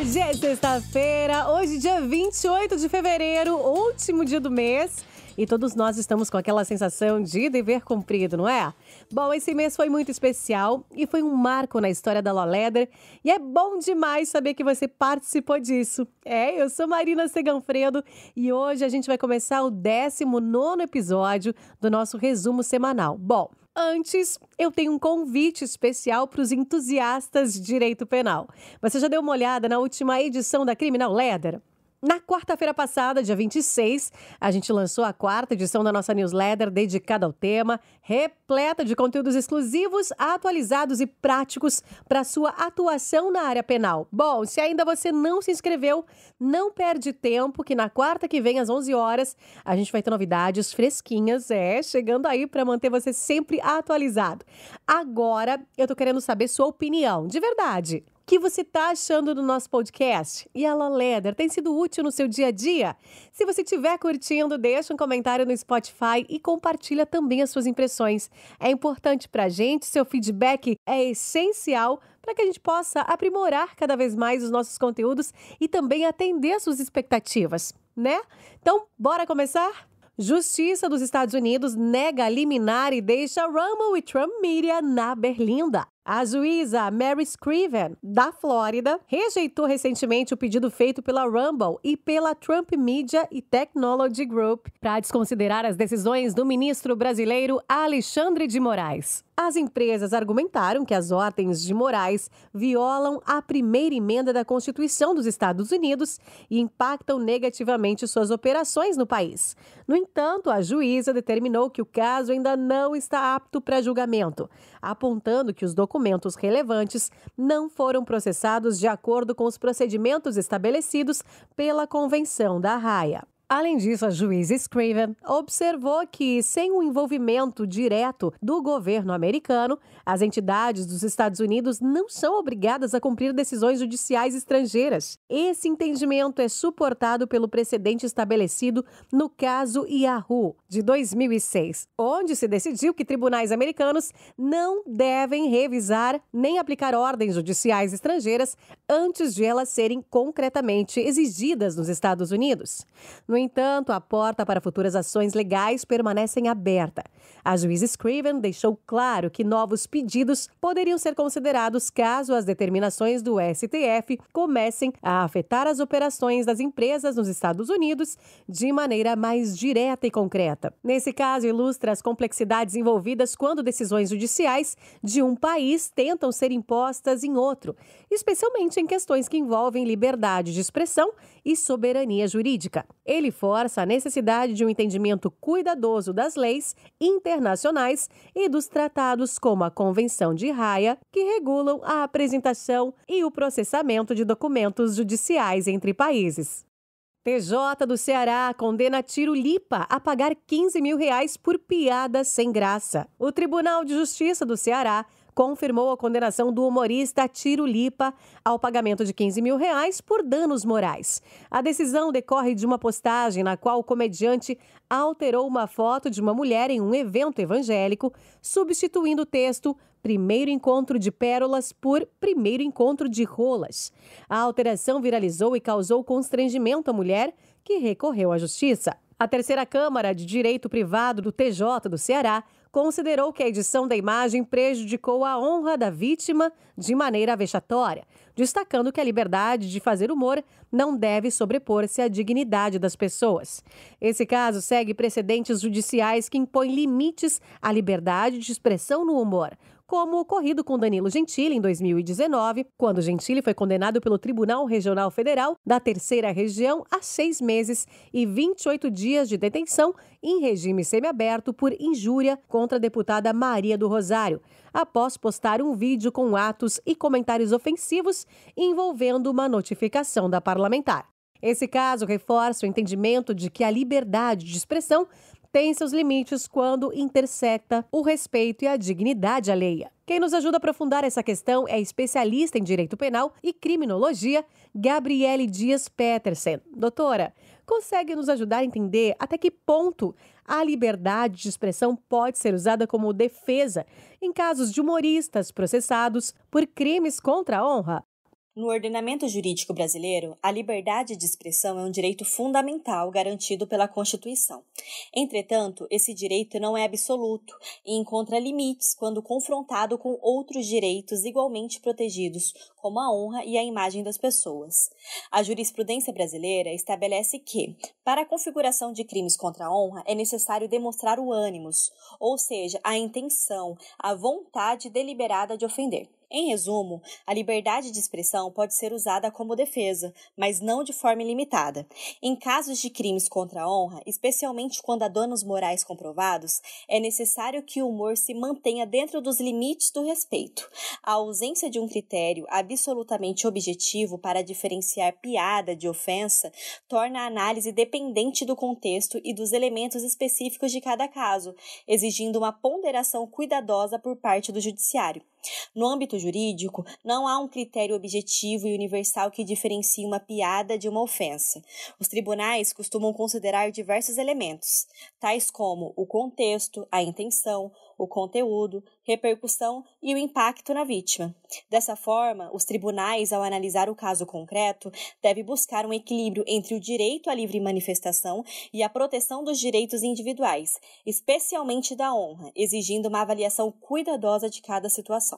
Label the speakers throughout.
Speaker 1: Hoje é sexta-feira, hoje dia 28 de fevereiro, último dia do mês. E todos nós estamos com aquela sensação de dever cumprido, não é? Bom, esse mês foi muito especial e foi um marco na história da Loleder. E é bom demais saber que você participou disso. Eu sou Marina Seganfredo e hoje a gente vai começar o 19º episódio do nosso resumo semanal. Bom, antes, eu tenho um convite especial para os entusiastas de direito penal. Você já deu uma olhada na última edição da Criminal Letter? Na quarta-feira passada, dia 26, a gente lançou a quarta edição da nossa newsletter dedicada ao tema, repleta de conteúdos exclusivos, atualizados e práticos para sua atuação na área penal. Bom, se ainda você não se inscreveu, não perde tempo, que na quarta que vem, às 11 horas, a gente vai ter novidades fresquinhas, chegando aí para manter você sempre atualizado. Agora, eu tô querendo saber sua opinião, de verdade. O que você está achando do nosso podcast? E a Loleder tem sido útil no seu dia a dia? Se você estiver curtindo, deixa um comentário no Spotify e compartilha também as suas impressões. É importante para a gente, seu feedback é essencial para que a gente possa aprimorar cada vez mais os nossos conteúdos e também atender às suas expectativas, né? Então, bora começar? Justiça dos Estados Unidos nega liminar e deixa Rumble e Trump Media na berlinda. A juíza Mary Scriven, da Flórida, rejeitou recentemente o pedido feito pela Rumble e pela Trump Media e Technology Group para desconsiderar as decisões do ministro brasileiro Alexandre de Moraes. As empresas argumentaram que as ordens de Moraes violam a primeira emenda da Constituição dos Estados Unidos e impactam negativamente suas operações no país. No entanto, a juíza determinou que o caso ainda não está apto para julgamento, apontando que os documentos relevantes não foram processados de acordo com os procedimentos estabelecidos pela Convenção da Haia. Além disso, a juíza Scriven observou que, sem o envolvimento direto do governo americano, as entidades dos Estados Unidos não são obrigadas a cumprir decisões judiciais estrangeiras. Esse entendimento é suportado pelo precedente estabelecido no caso Yahoo, de 2006, onde se decidiu que tribunais americanos não devem revisar nem aplicar ordens judiciais estrangeiras antes de elas serem concretamente exigidas nos Estados Unidos. No entanto, a porta para futuras ações legais permanece aberta. A juíza Scriven deixou claro que novos pedidos poderiam ser considerados caso as determinações do STF comecem a afetar as operações das empresas nos Estados Unidos de maneira mais direta e concreta. Nesse caso, ilustra as complexidades envolvidas quando decisões judiciais de um país tentam ser impostas em outro, especialmente em questões que envolvem liberdade de expressão e soberania jurídica. Ele força a necessidade de um entendimento cuidadoso das leis internacionais e dos tratados como a Convenção de Haia, que regulam a apresentação e o processamento de documentos judiciais entre países. TJ do Ceará condena Tiro Lipa a pagar R$15 mil por piada sem graça. O Tribunal de Justiça do Ceará confirmou a condenação do humorista Tiro Lipa ao pagamento de R$15 mil por danos morais. A decisão decorre de uma postagem na qual o comediante alterou uma foto de uma mulher em um evento evangélico, substituindo o texto "Primeiro encontro de pérolas" por "Primeiro encontro de rolas". A alteração viralizou e causou constrangimento à mulher, que recorreu à justiça. A terceira Câmara de Direito Privado do TJ do Ceará considerou que a edição da imagem prejudicou a honra da vítima de maneira vexatória, destacando que a liberdade de fazer humor não deve sobrepor-se à dignidade das pessoas. Esse caso segue precedentes judiciais que impõem limites à liberdade de expressão no humor, como o ocorrido com Danilo Gentili em 2019, quando Gentili foi condenado pelo Tribunal Regional Federal da Terceira Região a 6 meses e 28 dias de detenção em regime semiaberto por injúria contra a deputada Maria do Rosário, após postar um vídeo com atos e comentários ofensivos envolvendo uma notificação da parlamentar. Esse caso reforça o entendimento de que a liberdade de expressão tem seus limites quando intersecta o respeito e a dignidade alheia. Quem nos ajuda a aprofundar essa questão é a especialista em direito penal e criminologia, Gabriele Dias Petersen. Doutora, consegue nos ajudar a entender até que ponto a liberdade de expressão pode ser usada como defesa em casos de humoristas processados por crimes contra a honra?
Speaker 2: No ordenamento jurídico brasileiro, a liberdade de expressão é um direito fundamental garantido pela Constituição. Entretanto, esse direito não é absoluto e encontra limites quando confrontado com outros direitos igualmente protegidos, como a honra e a imagem das pessoas. A jurisprudência brasileira estabelece que, para a configuração de crimes contra a honra, é necessário demonstrar o ânimos, ou seja, a intenção, a vontade deliberada de ofender. Em resumo, a liberdade de expressão pode ser usada como defesa, mas não de forma ilimitada. Em casos de crimes contra a honra, especialmente quando há danos morais comprovados, é necessário que o humor se mantenha dentro dos limites do respeito. A ausência de um critério absolutamente objetivo para diferenciar piada de ofensa torna a análise dependente do contexto e dos elementos específicos de cada caso, exigindo uma ponderação cuidadosa por parte do judiciário. No âmbito jurídico, não há um critério objetivo e universal que diferencie uma piada de uma ofensa. Os tribunais costumam considerar diversos elementos, tais como o contexto, a intenção, o conteúdo, repercussão e o impacto na vítima. Dessa forma, os tribunais, ao analisar o caso concreto, devem buscar um equilíbrio entre o direito à livre manifestação e a proteção dos direitos individuais, especialmente da honra, exigindo uma avaliação cuidadosa de cada situação.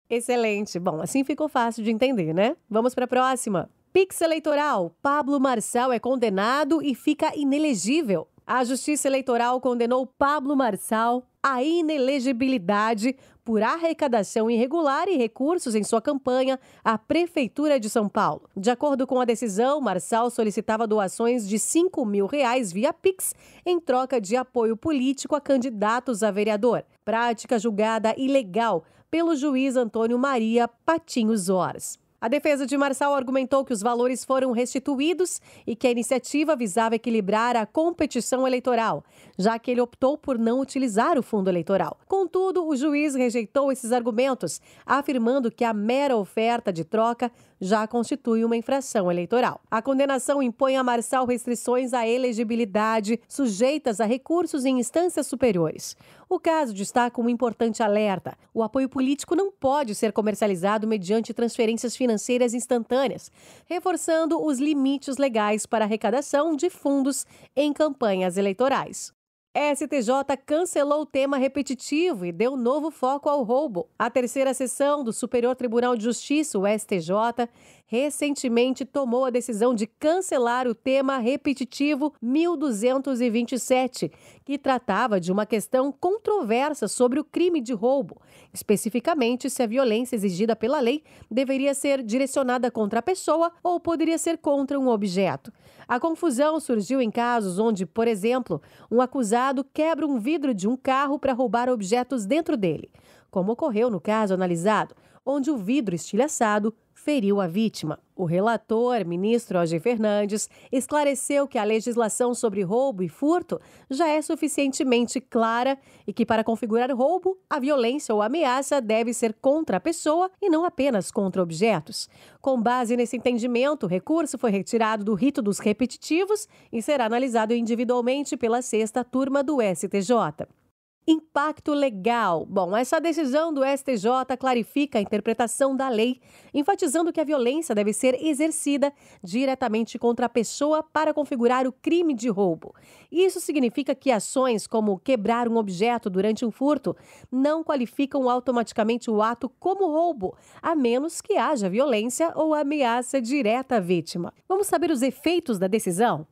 Speaker 1: Excelente. Bom, assim ficou fácil de entender, né? Vamos para a próxima. Pix eleitoral. Pablo Marçal é condenado e fica inelegível. A Justiça Eleitoral condenou Pablo Marçal à inelegibilidade por arrecadação irregular e recursos em sua campanha à Prefeitura de São Paulo. De acordo com a decisão, Marçal solicitava doações de R$5 mil via Pix em troca de apoio político a candidatos a vereador. Prática julgada ilegal pelo juiz Antônio Maria Patinhos Horas. A defesa de Marçal argumentou que os valores foram restituídos e que a iniciativa visava equilibrar a competição eleitoral, já que ele optou por não utilizar o fundo eleitoral. Contudo, o juiz rejeitou esses argumentos, afirmando que a mera oferta de troca já constitui uma infração eleitoral. A condenação impõe a Marçal restrições à elegibilidade, sujeitas a recursos em instâncias superiores. O caso destaca um importante alerta. O apoio político não pode ser comercializado mediante transferências financeiras instantâneas, reforçando os limites legais para arrecadação de fundos em campanhas eleitorais. STJ cancelou o tema repetitivo e deu novo foco ao roubo. A terceira sessão do Superior Tribunal de Justiça, o STJ, recentemente tomou a decisão de cancelar o tema repetitivo 1227, que tratava de uma questão controversa sobre o crime de roubo, especificamente se a violência exigida pela lei deveria ser direcionada contra a pessoa ou poderia ser contra um objeto. A confusão surgiu em casos onde, por exemplo, um acusado quebra um vidro de um carro para roubar objetos dentro dele, como ocorreu no caso analisado, onde o vidro estilhaçado feriu a vítima. O relator, ministro Roger Fernandes, esclareceu que a legislação sobre roubo e furto já é suficientemente clara e que, para configurar roubo, a violência ou ameaça deve ser contra a pessoa e não apenas contra objetos. Com base nesse entendimento, o recurso foi retirado do rito dos repetitivos e será analisado individualmente pela sexta turma do STJ. Impacto legal. Bom, essa decisão do STJ clarifica a interpretação da lei, enfatizando que a violência deve ser exercida diretamente contra a pessoa para configurar o crime de roubo. Isso significa que ações como quebrar um objeto durante um furto não qualificam automaticamente o ato como roubo, a menos que haja violência ou ameaça direta à vítima. Vamos saber os efeitos da decisão?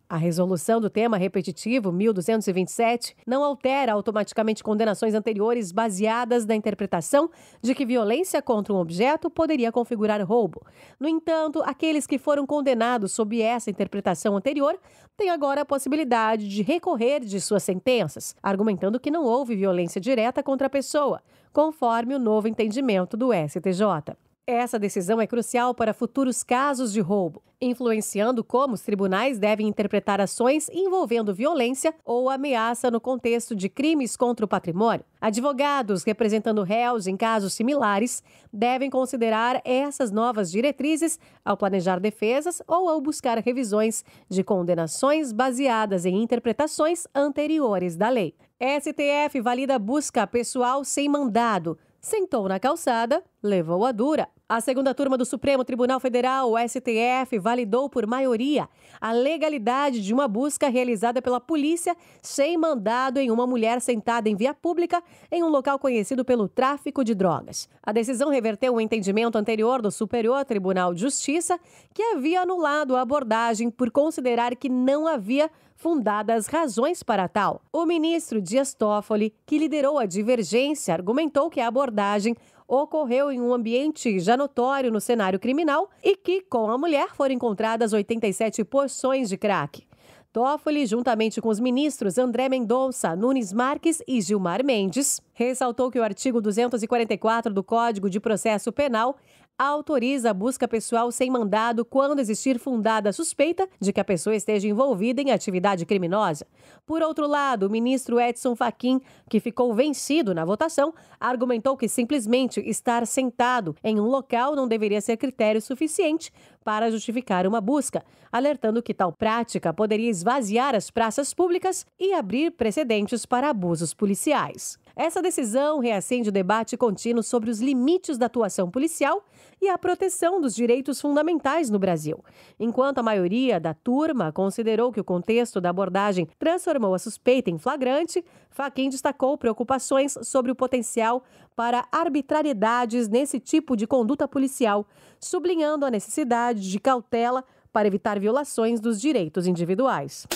Speaker 1: A resolução do tema repetitivo 1227 não altera automaticamente condenações anteriores baseadas na interpretação de que violência contra um objeto poderia configurar roubo. No entanto, aqueles que foram condenados sob essa interpretação anterior têm agora a possibilidade de recorrer de suas sentenças, argumentando que não houve violência direta contra a pessoa, conforme o novo entendimento do STJ. Essa decisão é crucial para futuros casos de roubo, influenciando como os tribunais devem interpretar ações envolvendo violência ou ameaça no contexto de crimes contra o patrimônio. Advogados representando réus em casos similares devem considerar essas novas diretrizes ao planejar defesas ou ao buscar revisões de condenações baseadas em interpretações anteriores da lei. STF valida busca pessoal sem mandado. sentou na calçada, levou a dura. A segunda turma do Supremo Tribunal Federal, o STF, validou por maioria a legalidade de uma busca realizada pela polícia sem mandado em uma mulher sentada em via pública em um local conhecido pelo tráfico de drogas. A decisão reverteu o entendimento anterior do Superior Tribunal de Justiça, que havia anulado a abordagem por considerar que não havia fundadas razões para tal. O ministro Dias Toffoli, que liderou a divergência, argumentou que a abordagem ocorreu em um ambiente já notório no cenário criminal e que, com a mulher, foram encontradas 87 porções de crack. Toffoli, juntamente com os ministros André Mendonça, Nunes Marques e Gilmar Mendes, ressaltou que o artigo 244 do Código de Processo Penal autoriza a busca pessoal sem mandado quando existir fundada suspeita de que a pessoa esteja envolvida em atividade criminosa. Por outro lado, o ministro Edson Fachin, que ficou vencido na votação, argumentou que simplesmente estar sentado em um local não deveria ser critério suficiente para justificar uma busca, alertando que tal prática poderia esvaziar as praças públicas e abrir precedentes para abusos policiais. Essa decisão reacende o debate contínuo sobre os limites da atuação policial e a proteção dos direitos fundamentais no Brasil. Enquanto a maioria da turma considerou que o contexto da abordagem transformou a suspeita em flagrante, Fachin destacou preocupações sobre o potencial para arbitrariedades nesse tipo de conduta policial, sublinhando a necessidade de cautela para evitar violações dos direitos individuais.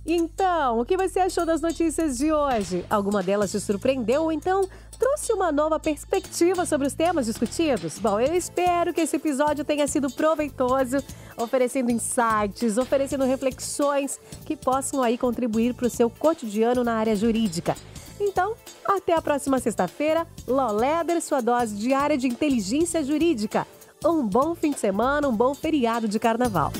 Speaker 1: Então, o que você achou das notícias de hoje? Alguma delas te surpreendeu ou então trouxe uma nova perspectiva sobre os temas discutidos? Bom, eu espero que esse episódio tenha sido proveitoso, oferecendo insights, oferecendo reflexões que possam aí contribuir para o seu cotidiano na área jurídica. Então, até a próxima sexta-feira. Law Letter, sua dose diária de inteligência jurídica. Um bom fim de semana, um bom feriado de carnaval.